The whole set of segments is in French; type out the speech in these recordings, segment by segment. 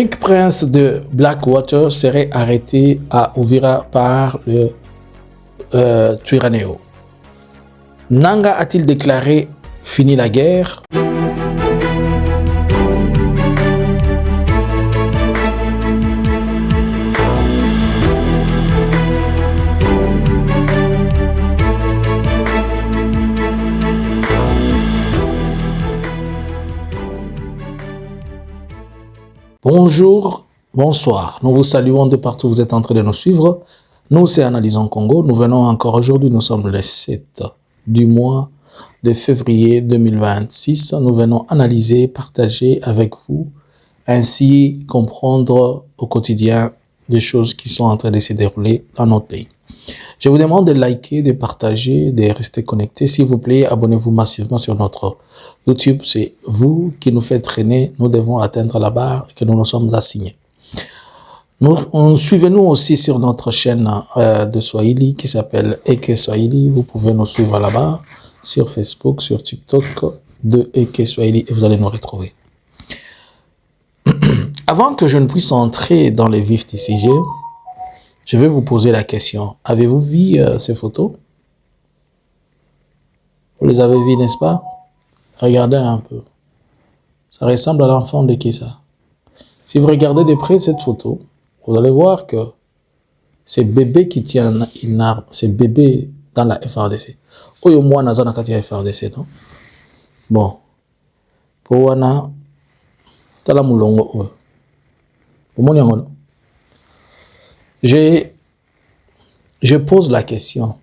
Eric Prince de Blackwater serait arrêté à Uvira par le Twirwaneho. Nanga a-t-il déclaré « Fini la guerre » ? Bonjour, bonsoir. Nous vous saluons de partout où vous êtes en train de nous suivre. Nous, c'est Analysons Congo. Nous venons encore aujourd'hui, nous sommes le 7 du mois de février 2026. Nous venons analyser, partager avec vous, ainsi comprendre au quotidien des choses qui sont en train de se dérouler dans notre pays. Je vous demande de liker, de partager, de rester connecté. S'il vous plaît, abonnez-vous massivement sur notre YouTube. C'est vous qui nous faites traîner. Nous devons atteindre la barre que nous nous sommes assignés. Suivez-nous aussi sur notre chaîne de Swahili qui s'appelle Eke Swahili. Vous pouvez nous suivre là-bas sur Facebook, sur TikTok de Eke Swahili et vous allez nous retrouver. Avant que je ne puisse entrer dans les vifs du sujet, je vais vous poser la question. Avez-vous vu ces photos? Vous les avez vues, n'est-ce pas? Regardez un peu. Ça ressemble à l'enfant de qui ça? Si vous regardez de près cette photo, vous allez voir que c'est bébé qui tient une arme. C'est bébé dans la FRDC. Oyo moi naza na kati ya FRDC, non? Bon. Pour wana tala mulongo oyo. Omoni yango. Je pose la question.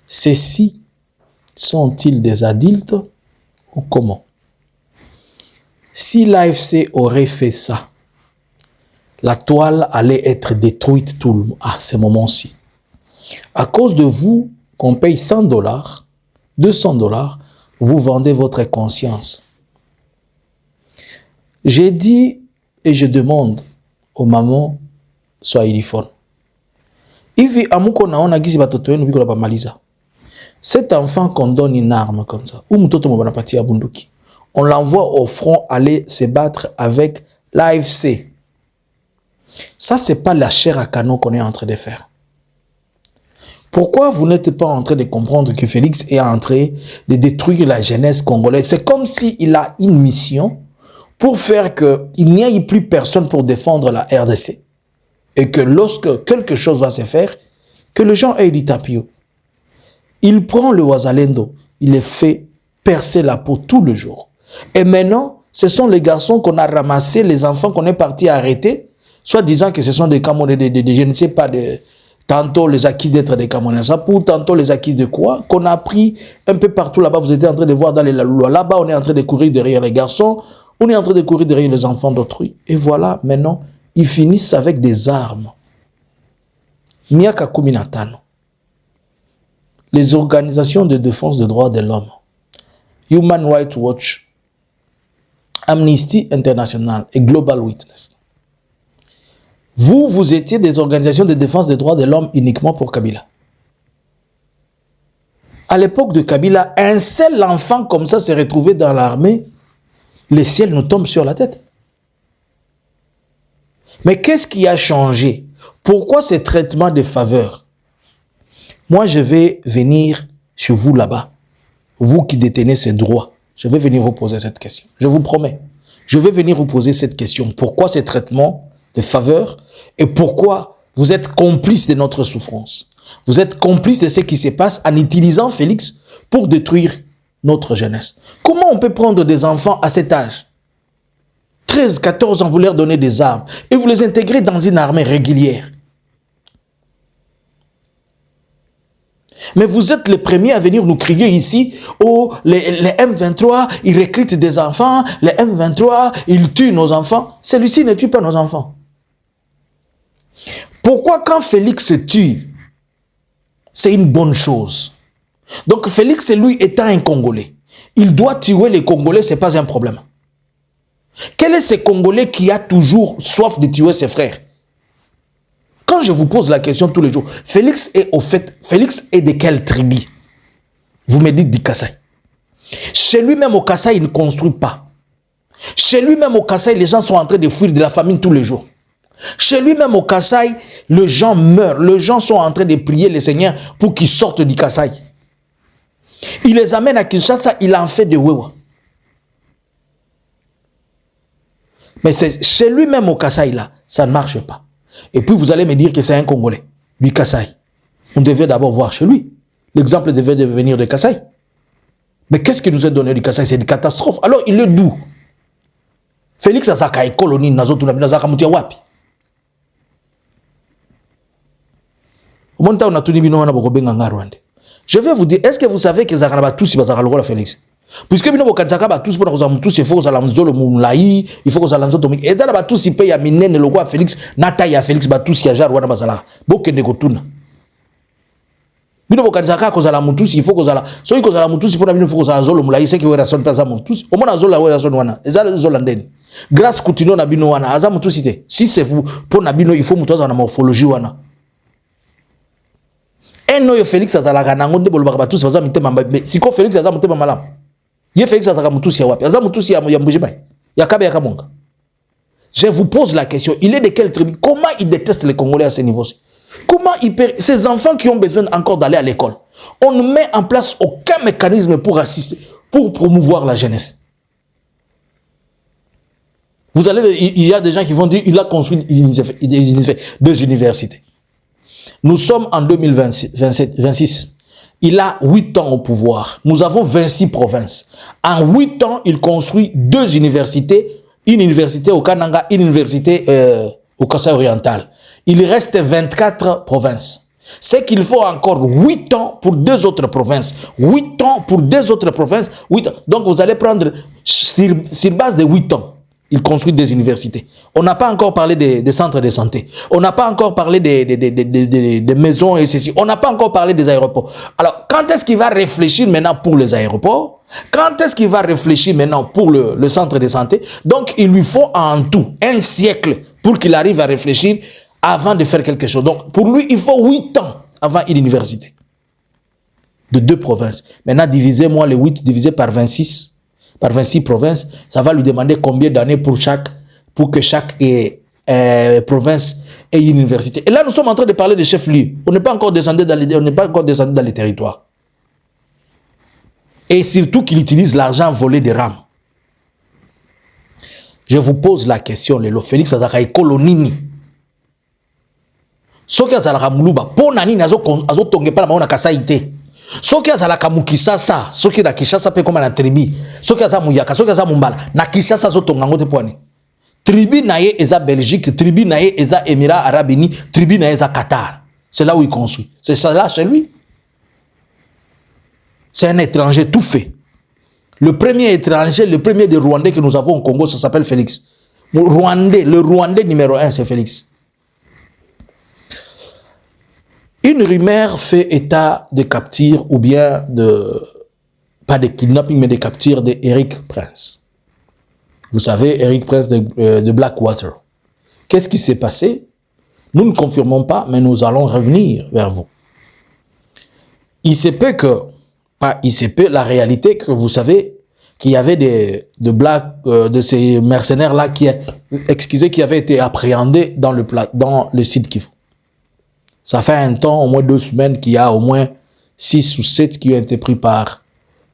Ceux-ci sont-ils des adultes ou comment? Si l'AFC aurait fait ça, la toile allait être détruite à ce moment-ci. À cause de vous, qu'on paye $100, $200, vous vendez votre conscience. J'ai dit et je demande aux mamans swahiliphone. Hivi amuko naona gizi batoto wenu biko la bamaliza. Cet enfant qu'on donne une arme comme ça, ou mtoto mbanapati ya bunduki, on l'envoie au front aller se battre avec l'AFC. Ça, c'est pas la chair à canon qu'on est en train de faire. Pourquoi vous n'êtes pas en train de comprendre que Félix est en train de détruire la jeunesse congolaise? C'est comme s'il a une mission pour faire qu'il n'y ait plus personne pour défendre la RDC. Et que lorsque quelque chose va se faire, que les gens aient du tapio. Il prend le Wazalendo, il les fait percer la peau tout le jour. Et maintenant, ce sont les garçons qu'on a ramassés, les enfants qu'on est parti arrêter, soit disant que ce sont des Camerounais, je ne sais pas, tantôt les acquis d'être des Camerounais, tantôt les acquis de quoi, qu'on a pris un peu partout là-bas. Vous êtes en train de voir dans les lois. Là-bas, on est en train de courir derrière les garçons, on est en train de courir derrière les enfants d'autrui. Et voilà, maintenant, ils finissent avec des armes. Miaka Kuminatano. Les organisations de défense des droits de l'homme, Human Rights Watch, Amnesty International et Global Witness. Vous étiez des organisations de défense des droits de l'homme uniquement pour Kabila. À l'époque de Kabila, un seul enfant comme ça s'est retrouvé dans l'armée, le ciel nous tombe sur la tête. Mais qu'est-ce qui a changé? Pourquoi ce traitement de faveur? Moi, je vais venir chez vous là-bas, vous qui détenez ces droits. Je vais venir vous poser cette question. Je vous promets. Je vais venir vous poser cette question. Pourquoi ce traitement de faveur et pourquoi vous êtes complice de notre souffrance? Vous êtes complice de ce qui se passe en utilisant Félix pour détruire notre jeunesse. Comment on peut prendre des enfants à cet âge? 13, 14 ans, vous leur donnez des armes et vous les intégrez dans une armée régulière. Mais vous êtes les premiers à venir nous crier ici, oh, les M23, ils recrutent des enfants, les M23, ils tuent nos enfants. Celui-ci ne tue pas nos enfants. Pourquoi quand Félix se tue, c'est une bonne chose? Donc Félix, lui, étant un Congolais, il doit tuer les Congolais, ce n'est pas un problème. Quel est ce Congolais qui a toujours soif de tuer ses frères? Quand je vous pose la question tous les jours, Félix est de quelle tribu? Vous me dites du Kassai. Chez lui-même au Kassai, il ne construit pas. Chez lui-même au Kasaï, les gens sont en train de fuir de la famine tous les jours. Chez lui-même au Kasaï, les gens meurent. Les gens sont en train de prier le Seigneur pour qu'ils sortent du Kasaï. Il les amène à Kinshasa, il en fait de Wewa. Mais c'est chez lui-même au Kasaï, là, ça ne marche pas. Et puis vous allez me dire que c'est un Congolais, du Kasaï. On devait d'abord voir chez lui. L'exemple devait venir de Kasaï. Mais qu'est-ce qui nous est donné du Kasaï? C'est une catastrophe. Alors il est d'où? Félix Azaka est colonie, Nazotu Nazaka Moutia Wapi. Je vais vous dire, est-ce que vous savez que Zakana tous ils vont Félix? Puisque bino bokanzaka ba tous pour que tous il faut que Zalamzolo Moulaï, il faut que Zalamzo et ça ba tous il paye à minene le roi Félix, nata ya Félix ba tous ya jar wana bazala. Bokende kotuna. Bino bokanzaka ko Zalamutus, il faut que Zala. So ko Zalamutus pour bino faut que Zalazolo Moulaï, c'est qui wera son pas Zamutus. Au moins Zola wera son wana. Ezala Zolanden. Grâce continuons na bino wana Azamutus ité. Si c'est vous pour na bino il faut mutoza na morphologie wana. Eno Félix azalaka nango nde bolobaka ba tous bazamite mamba. Mais si ko Félix azamite malam. Je vous pose la question, il est de quelle tribu? Comment il déteste les Congolais à ce niveau-ci? Comment ces enfants qui ont besoin encore d'aller à l'école, on ne met en place aucun mécanisme pour assister, pour promouvoir la jeunesse. Vous allez, il y a des gens qui vont dire, il a construit deux universités. Nous sommes en 2026. Il a 8 ans au pouvoir. Nous avons 26 provinces. En 8 ans, il construit 2 universités. Une université au Kananga, une université au Kasaï oriental. Il reste 24 provinces. C'est qu'il faut encore 8 ans pour 2 autres provinces. 8 ans pour 2 autres provinces. 8 ans. Donc vous allez prendre, sur base de 8 ans, il construit des universités. On n'a pas encore parlé des centres de santé. On n'a pas encore parlé des maisons et ceci. On n'a pas encore parlé des aéroports. Alors, quand est-ce qu'il va réfléchir maintenant pour les aéroports? Quand est-ce qu'il va réfléchir maintenant pour le centre de santé? Donc, il lui faut en tout 1 siècle pour qu'il arrive à réfléchir avant de faire quelque chose. Donc, pour lui, il faut 8 ans avant une université. De 2 provinces. Maintenant, divisez-moi les 8 divisé par 26. Par 26 provinces, ça va lui demander combien d'années pour que chaque province ait une université. Et là, nous sommes en train de parler de chefs-lieux. On n'est pas encore descendu dans les territoires. Et surtout qu'il utilise l'argent volé des rames. Je vous pose la question, Lelo Félix Azaka et Kolonini. Soki azalaka muluba, po nani nazo tonge pa na maona kasaïté. Soki azalaka mukisasa, soki na Kishasa pe comme na tribu, soki azalaka muyaka, soki azalaka mumbala, na Kishasa zo tongango te poane. Tribu naye eza Belgique, tribu naye eza Émirats Arabes Unis, tribu naye eza Qatar. C'est là où il construit. C'est ça là chez lui. C'est un étranger tout fait. Le premier étranger, le premier des Rwandais que nous avons au Congo, ça s'appelle Félix. Le Rwandais numéro 1, c'est Félix. Une rumeur fait état de capture ou bien pas de kidnapping, mais de capture d'Eric Prince. Vous savez, Eric Prince de Blackwater. Qu'est-ce qui s'est passé? Nous ne confirmons pas, mais nous allons revenir vers vous. Il se peut que, la réalité que vous savez qu'il y avait de ces mercenaires-là qui avaient été appréhendés dans le site Kivu. Ça fait un temps, au moins 2 semaines, qu'il y a au moins 6 ou 7 qui ont été pris par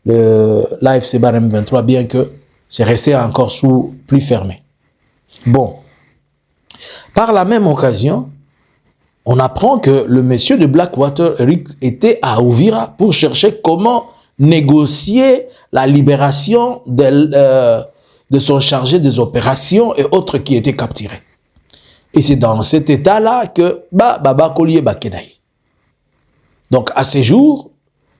l'AFC Bar M23, bien que c'est resté encore sous plus fermé. Bon. Par la même occasion, on apprend que le monsieur de Blackwater, Eric, était à Ouvira pour chercher comment négocier la libération de son chargé des opérations et autres qui étaient capturés. Et c'est dans cet état-là que Baba Kolié Bakenaï. Donc à ce jour,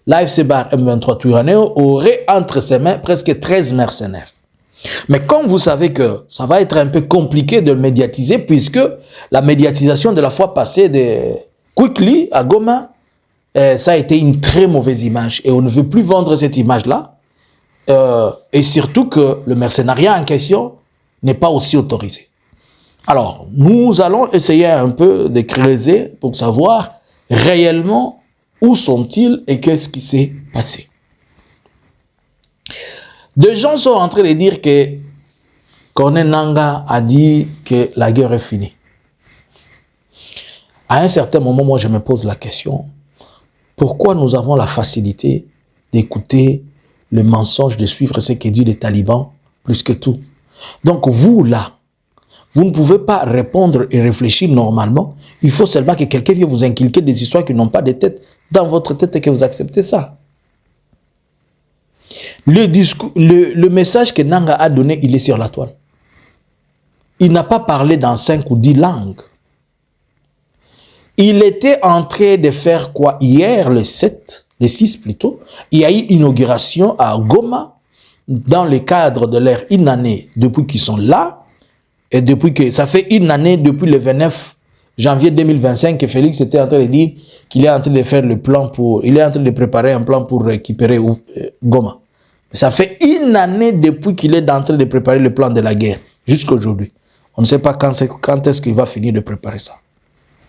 l'AFC Bar M23 Twiranéo aurait entre ses mains presque 13 mercenaires. Mais comme vous savez que ça va être un peu compliqué de le médiatiser, puisque la médiatisation de la fois passée de Quickly à Goma, ça a été une très mauvaise image. Et on ne veut plus vendre cette image-là. Et surtout que le mercenariat en question n'est pas aussi autorisé. Alors, nous allons essayer un peu de creuser pour savoir réellement où sont-ils et qu'est-ce qui s'est passé. Des gens sont en train de dire que Corneille Nangaa a dit que la guerre est finie. À un certain moment, moi, je me pose la question, pourquoi nous avons la facilité d'écouter le mensonge, de suivre ce que dit les talibans, plus que tout? Donc, vous, là, vous ne pouvez pas répondre et réfléchir normalement. Il faut seulement que quelqu'un vienne vous inculquer des histoires qui n'ont pas de tête dans votre tête et que vous acceptez ça. Le message que Nangaa a donné, il est sur la toile. Il n'a pas parlé dans 5 ou 10 langues. Il était en train de faire quoi? Hier, le 6 plutôt, il y a eu une inauguration à Goma, dans le cadre de leur une année depuis qu'ils sont là, et depuis que ça fait une année depuis le 29 janvier 2025 que Félix était en train de dire qu'il est en train de faire le plan pour, il est en train de préparer un plan pour récupérer Goma. Ça fait une année depuis qu'il est en train de préparer le plan de la guerre, jusqu'à aujourd'hui. On ne sait pas quand est-ce qu'il va finir de préparer ça.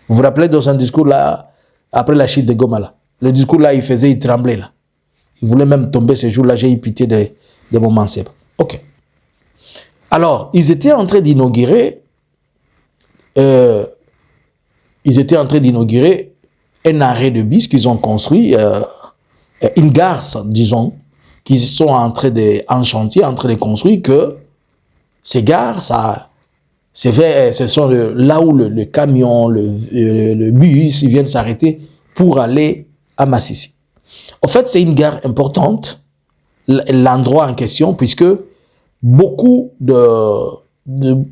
Vous vous rappelez dans un discours là, après la chute de Goma là, le discours là, il tremblait là. Il voulait même tomber ce jour-là, j'ai eu pitié de mon manceb. Ok. Alors, ils étaient en train d'inaugurer un arrêt de bus qu'ils ont construit, une gare, disons, qu'ils sont en chantier, en train de construire, que ces gares, ce sont là où le camion, le bus, ils viennent s'arrêter pour aller à Massissi. En fait, c'est une gare importante, l'endroit en question, puisque beaucoup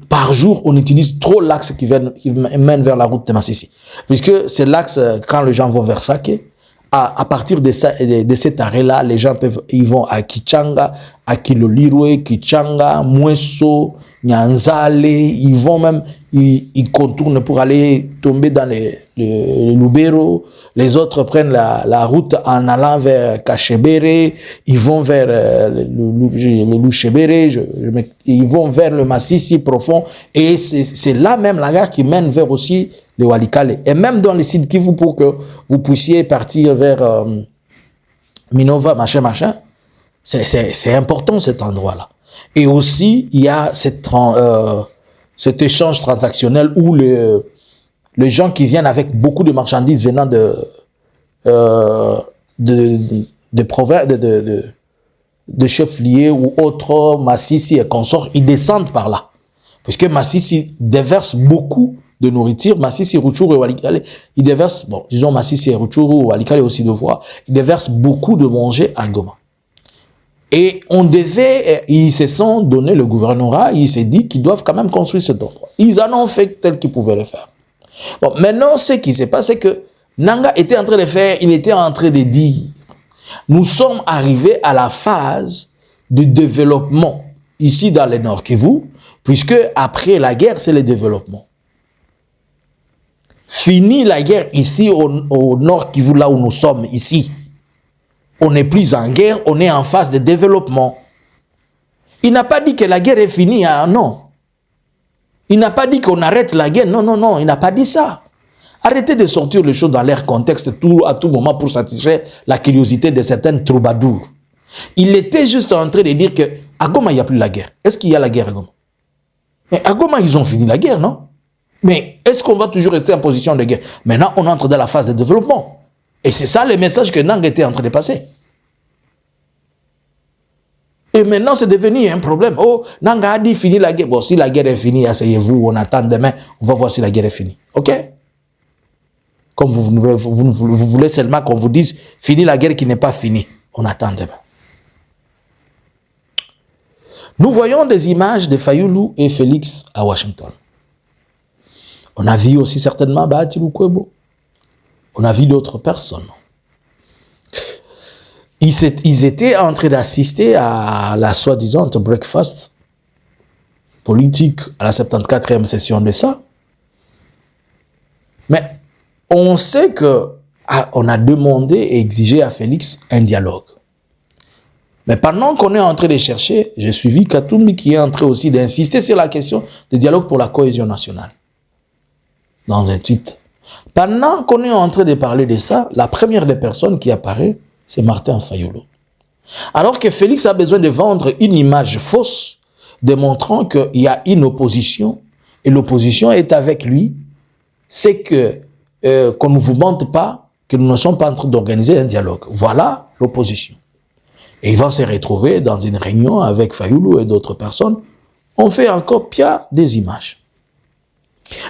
par jour, on utilise trop l'axe qui mène vers la route de Massissi. Puisque c'est l'axe, quand les gens vont vers Sake, à partir de cet arrêt-là, les gens ils vont à Kichanga, à Kilolirwe, Kichanga, Mweso, Nyanzale, ils vont même, ils contournent pour aller tomber dans le Lubero. Les autres prennent la route en allant vers Kachebere, ils vont vers le Louchebere, ils vont vers le Massissi profond, et c'est là même la gare qui mène vers aussi le Walikale. Et même dans les sites Kivu, pour que vous puissiez partir vers Minova, machin, c'est important cet endroit-là. Et aussi, il y a cet échange transactionnel où les gens qui viennent avec beaucoup de marchandises venant de provinces, de chefs-lieux ou autres, Massissi et consorts, ils descendent par là. Parce que Massissi déverse beaucoup de nourriture. Massissi, Rutshuru et Walikale, ils déversent, bon, disons Massissi et Rutshuru, Walikale aussi de voix, ils déversent beaucoup de manger à Goma. Et ils se sont donné le gouvernorat, ils se dit qu'ils doivent quand même construire cet endroit. Ils en ont fait tel qu'ils pouvaient le faire. Bon, maintenant, ce qui se passe, c'est que Nangaa était en train de faire, il était en train de dire, nous sommes arrivés à la phase de développement ici dans le Nord Kivu, puisque après la guerre, c'est le développement. Fini la guerre ici au Nord Kivu, là où nous sommes ici. On n'est plus en guerre, on est en phase de développement. Il n'a pas dit que la guerre est finie, hein, non. Il n'a pas dit qu'on arrête la guerre, non, il n'a pas dit ça. Arrêtez de sortir les choses dans leur contexte à tout moment pour satisfaire la curiosité de certains troubadours. Il était juste en train de dire qu'à Goma, il n'y a plus la guerre. Est-ce qu'il y a la guerre à Goma? Mais à Goma, ils ont fini la guerre, non? Mais est-ce qu'on va toujours rester en position de guerre? Maintenant, on entre dans la phase de développement. Et c'est ça le message que Nangaa était en train de passer. Et maintenant, c'est devenu un problème. Oh, Nangaa a dit fini la guerre. Bon, si la guerre est finie, asseyez-vous, on attend demain, on va voir si la guerre est finie. OK? Comme vous voulez seulement qu'on vous dise fini la guerre qui n'est pas finie. On attend demain. Nous voyons des images de Fayulu et Félix à Washington. On a vu aussi certainement Bahati Lukwebo. On a vu d'autres personnes. Ils étaient en train d'assister à la soi-disant breakfast politique à la 74e session de ça. Mais on sait qu'on a demandé et exigé à Félix un dialogue. Mais pendant qu'on est en train de chercher, j'ai suivi Katumbi qui est en train aussi d'insister sur la question du dialogue pour la cohésion nationale. Dans un tweet. Pendant qu'on est en train de parler de ça, la première des personnes qui apparaît, c'est Martin Fayulu. Alors que Félix a besoin de vendre une image fausse, démontrant qu'il y a une opposition et l'opposition est avec lui, c'est que qu'on ne vous mente pas que nous ne sommes pas en train d'organiser un dialogue. Voilà l'opposition. Et ils vont se retrouver dans une réunion avec Fayulu et d'autres personnes. On fait encore pire des images.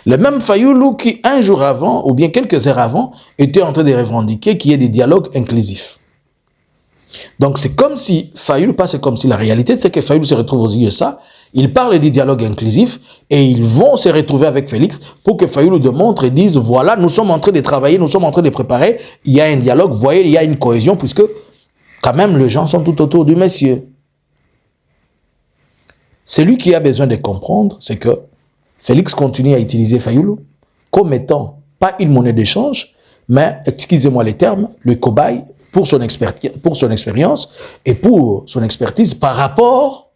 Le même Fayulu qui, un jour avant, ou bien quelques heures avant, était en train de revendiquer qu'il y ait des dialogues inclusifs. Donc c'est comme si Fayulu, pas c'est comme si la réalité, c'est que Fayulu se retrouve aux yeux de ça, il parle du dialogue inclusif et ils vont se retrouver avec Félix pour que Fayulu démontre et dise, voilà, nous sommes en train de travailler, nous sommes en train de préparer, il y a un dialogue, vous voyez, il y a une cohésion, puisque quand même les gens sont tout autour du monsieur. Celui qui a besoin de comprendre, c'est que Félix continue à utiliser Fayulu comme étant, pas une monnaie d'échange, mais, excusez-moi les termes, le cobaye pour son expérience et pour son expertise par rapport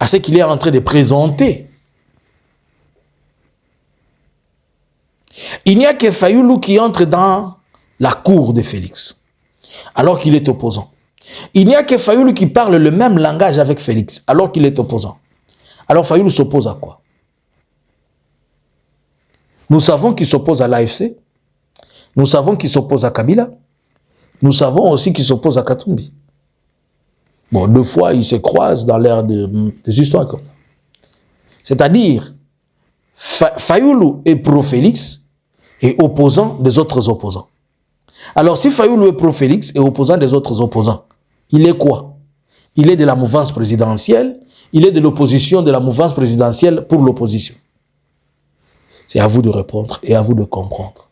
à ce qu'il est en train de présenter. Il n'y a que Fayulu qui entre dans la cour de Félix, alors qu'il est opposant. Il n'y a que Fayulu qui parle le même langage avec Félix, alors qu'il est opposant. Alors Fayulu s'oppose à quoi? Nous savons qu'il s'oppose à l'AFC, nous savons qu'il s'oppose à Kabila, nous savons aussi qu'il s'oppose à Katumbi. Bon, 2 fois, ils se croisent dans l'ère des histoires comme ça. C'est-à-dire, Fayulu est pro-Félix et opposant des autres opposants. Alors, si Fayulu est pro-Félix et opposant des autres opposants, il est quoi? Il est de la mouvance présidentielle, il est de l'opposition de la mouvance présidentielle pour l'opposition. C'est à vous de répondre et à vous de comprendre.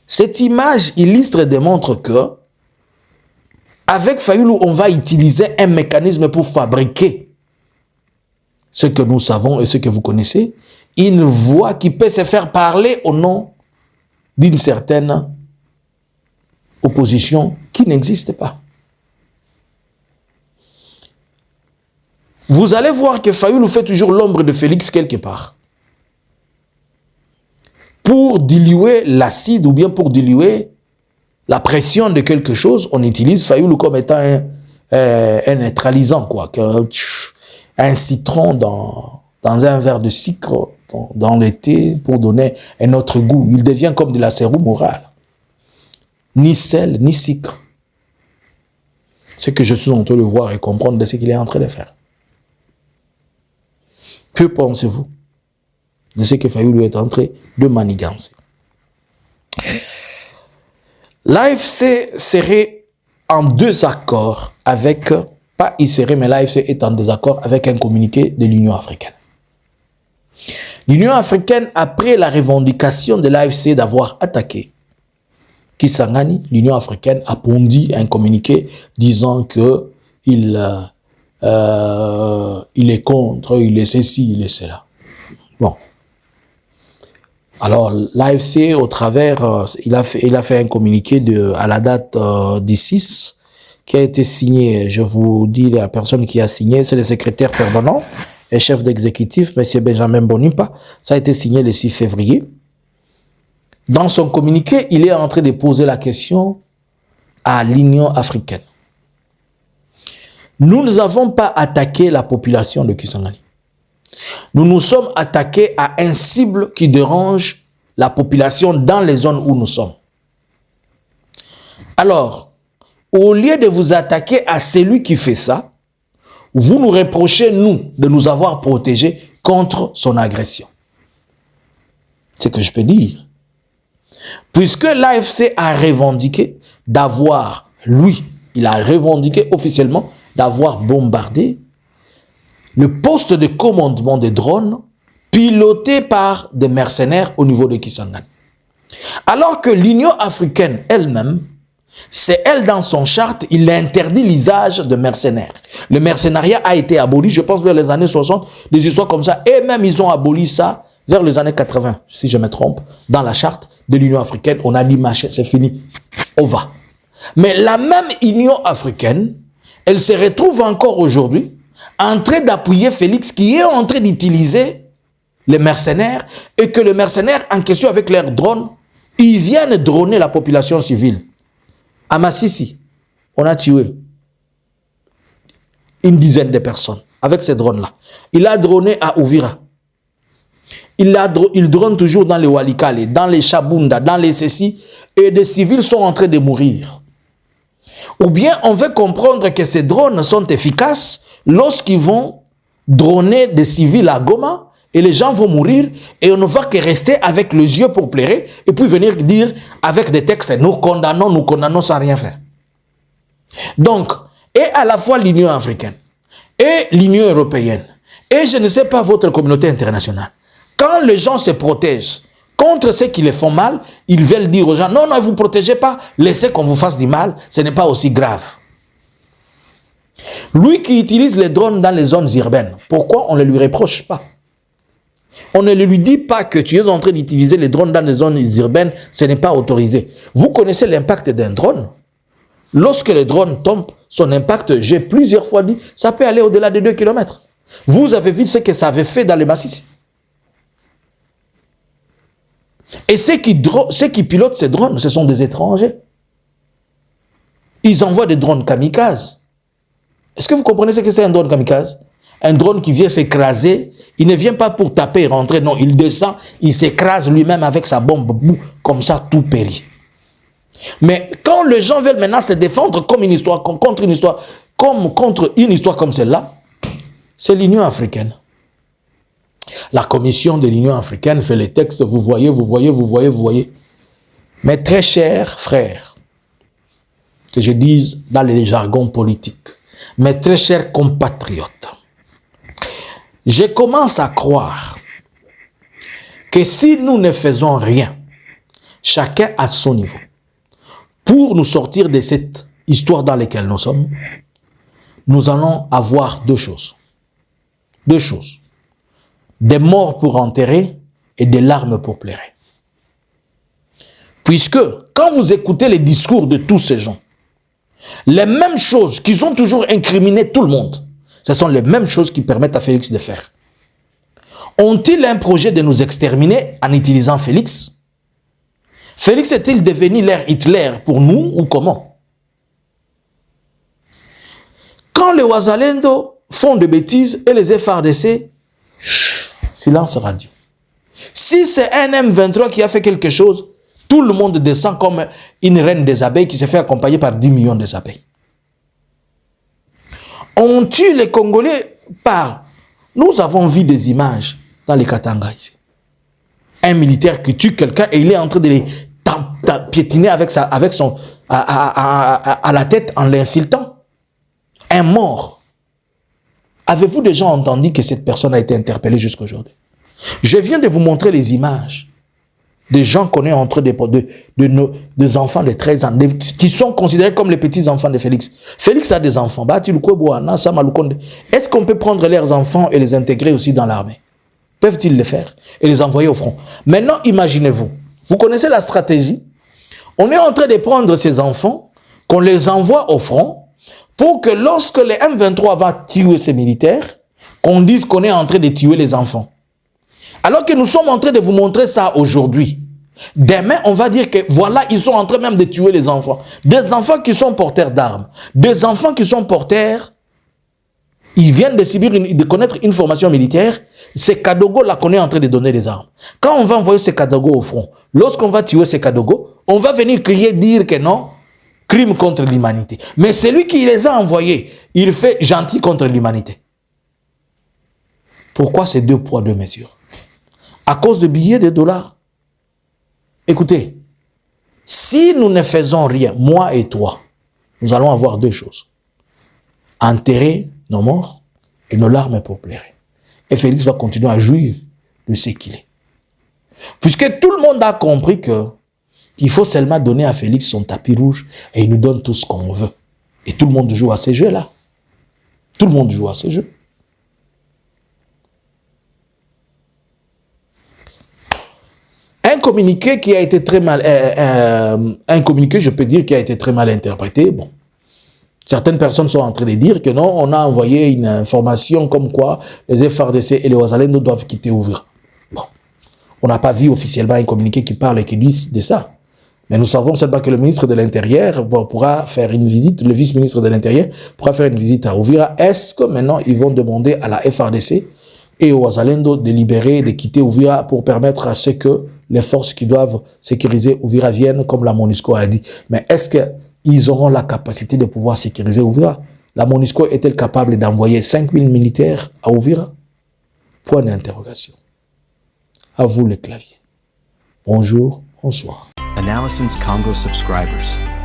Cette image illustre et démontre que avec Fayulu, on va utiliser un mécanisme pour fabriquer ce que nous savons et ce que vous connaissez, une voix qui peut se faire parler au nom d'une certaine opposition qui n'existe pas. Vous allez voir que Fayulu fait toujours l'ombre de Félix quelque part. Pour diluer l'acide ou bien pour diluer la pression de quelque chose, on utilise Fayulu comme étant un neutralisant, quoi. Un citron dans un verre de sucre, dans le thé, pour donner un autre goût. Il devient comme de la sérum orale. Ni sel, ni sucre. C'est que je suis en train de voir et comprendre de ce qu'il est en train de faire. Que pensez-vous de ce que Fayulu est en train de manigancer? L'AFC serait en désaccord avec, pas il serait, mais l'AFC est en désaccord avec un communiqué de l'Union africaine. L'Union africaine, après la revendication de l'AFC d'avoir attaqué Kisangani, l'Union africaine a pondu un communiqué disant que il est contre, il est ceci, il est cela. Bon. Alors, l'AFC, au travers, il a fait un communiqué à la date du 6, qui a été signé, je vous dis la personne qui a signé, c'est le secrétaire permanent et chef d'exécutif, M. Benjamin Bonipa. Ça a été signé le 6 février. Dans son communiqué, il est en train de poser la question à l'Union africaine. Nous n'avons pas attaqué la population de Kisangani. Nous nous sommes attaqués à un cible qui dérange la population dans les zones où nous sommes. Alors, au lieu de vous attaquer à celui qui fait ça, vous nous reprochez, nous, de nous avoir protégés contre son agression. C'est ce que je peux dire. Puisque l'AFC a revendiqué d'avoir, lui, il a revendiqué officiellement d'avoir bombardé le poste de commandement des drones piloté par des mercenaires au niveau de Kisangani. Alors que l'Union africaine elle-même, c'est elle dans son charte, il interdit l'usage de mercenaires. Le mercenariat a été aboli, je pense vers les années 60, des histoires comme ça, et même ils ont aboli ça vers les années 80, si je me trompe, dans la charte de l'Union africaine, on a dit machin, c'est fini, on va. Mais la même Union africaine, elle se retrouve encore aujourd'hui en train d'appuyer Félix qui est en train d'utiliser les mercenaires et que les mercenaires en question avec leurs drones, ils viennent droner la population civile. À Massissi, on a tué une dizaine de personnes. avec ces drones-là. Il a droné à Ouvira. Il drone toujours dans les Walikale, dans les Chabunda, dans les Ceci, et des civils sont en train de mourir. Ou bien on veut comprendre que ces drones sont efficaces lorsqu'ils vont droner des civils à Goma, et les gens vont mourir, et on ne va que rester avec les yeux pour pleurer, et puis venir dire avec des textes, nous condamnons sans rien faire. Donc, et à la fois l'Union africaine, et l'Union européenne, et je ne sais pas votre communauté internationale, quand les gens se protègent contre ceux qui les font mal, ils veulent dire aux gens, non, ne vous protégez pas, laissez qu'on vous fasse du mal, ce n'est pas aussi grave. Lui qui utilise les drones dans les zones urbaines, pourquoi on ne lui reproche pas? On ne lui dit pas que tu es en train d'utiliser les drones dans les zones urbaines, ce n'est pas autorisé. Vous connaissez l'impact d'un drone? Lorsque le drone tombe, son impact, j'ai plusieurs fois dit, ça peut aller au-delà de 2 km. Vous avez vu ce que ça avait fait dans le Massissi. Et ceux qui pilotent ces drones, ce sont des étrangers. Ils envoient des drones kamikazes. Est-ce que vous comprenez ce que c'est un drone kamikaze? Un drone qui vient s'écraser, il ne vient pas pour taper et rentrer, non, il descend, il s'écrase lui-même avec sa bombe, comme ça tout périt. Mais quand les gens veulent maintenant se défendre comme une histoire, contre une histoire, comme celle-là, c'est l'Union africaine. La commission de l'Union africaine fait les textes, vous voyez. Mais très chers frères, que je dise dans les jargons politiques, mes très chers compatriotes, je commence à croire que si nous ne faisons rien, chacun à son niveau, pour nous sortir de cette histoire dans laquelle nous sommes, nous allons avoir deux choses. Deux choses. Des morts pour enterrer et des larmes pour pleurer. Puisque, quand vous écoutez les discours de tous ces gens, les mêmes choses qu'ils ont toujours incriminé tout le monde, ce sont les mêmes choses qui permettent à Félix de faire. Ont-ils un projet de nous exterminer en utilisant Félix? Félix est-il devenu leur Hitler pour nous ou comment? Quand les Wazalendo font des bêtises et les FARDC, silence radio. Si c'est un M23 qui a fait quelque chose, tout le monde descend comme une reine des abeilles qui se fait accompagner par 10 millions des abeilles. On tue les Congolais par... Nous avons vu des images dans les Katanga ici. Un militaire qui tue quelqu'un et il est en train de les piétiner avec son à la tête en l'insultant. Un mort. Avez-vous déjà entendu que cette personne a été interpellée jusqu'à aujourd'hui? Je viens de vous montrer les images des gens qu'on est entre des enfants de 13 ans, qui sont considérés comme les petits-enfants de Félix. Félix a des enfants. Est-ce qu'on peut prendre leurs enfants et les intégrer aussi dans l'armée? Peuvent-ils le faire et les envoyer au front? Maintenant, imaginez-vous. Vous connaissez la stratégie? On est en train de prendre ces enfants, qu'on les envoie au front, pour que lorsque les M23 va tuer ces militaires, qu'on dise qu'on est en train de tuer les enfants. Alors que nous sommes en train de vous montrer ça aujourd'hui. Demain, on va dire que voilà, ils sont en train même de tuer les enfants. Des enfants qui sont porteurs d'armes. Des enfants qui sont porteurs, ils viennent de subir, de connaître une formation militaire. C'est Kadogo-là qu'on est en train de donner des armes. Quand on va envoyer ces Kadogo au front, lorsqu'on va tuer ces Kadogo, on va venir crier, dire que non, crime contre l'humanité. Mais celui qui les a envoyés, il fait gentil contre l'humanité. Pourquoi ces deux poids, deux mesures? À cause de billets de dollars. Écoutez, si nous ne faisons rien, moi et toi, nous allons avoir deux choses. Enterrer nos morts et nos larmes pour pleurer. Et Félix va continuer à jouir de ce qu'il est. Puisque tout le monde a compris qu'il faut seulement donner à Félix son tapis rouge et il nous donne tout ce qu'on veut. Et tout le monde joue à ces jeux-là. Tout le monde joue à ces jeux. Un communiqué qui a été très mal, un communiqué, je peux dire, qui a été très mal interprété. Bon, certaines personnes sont en train de dire que non, on a envoyé une information comme quoi les FARDC et les Wazalendo doivent quitter Ouvira. Bon, on n'a pas vu officiellement un communiqué qui parle et qui dit de ça. Mais nous savons seulement que le ministre de l'Intérieur pourra faire une visite, le vice-ministre de l'Intérieur pourra faire une visite à Uvira. Est-ce que maintenant ils vont demander à la FRDC et aux Wazalendo de libérer, de quitter Uvira pour permettre à ce que les forces qui doivent sécuriser Uvira viennent, comme la MONUSCO a dit? Mais est-ce qu'ils auront la capacité de pouvoir sécuriser Uvira? La MONUSCO est-elle capable d'envoyer 5000 militaires à Uvira? Point d'interrogation. À vous le clavier. Bonjour, bonsoir. Analysins Congo subscribers.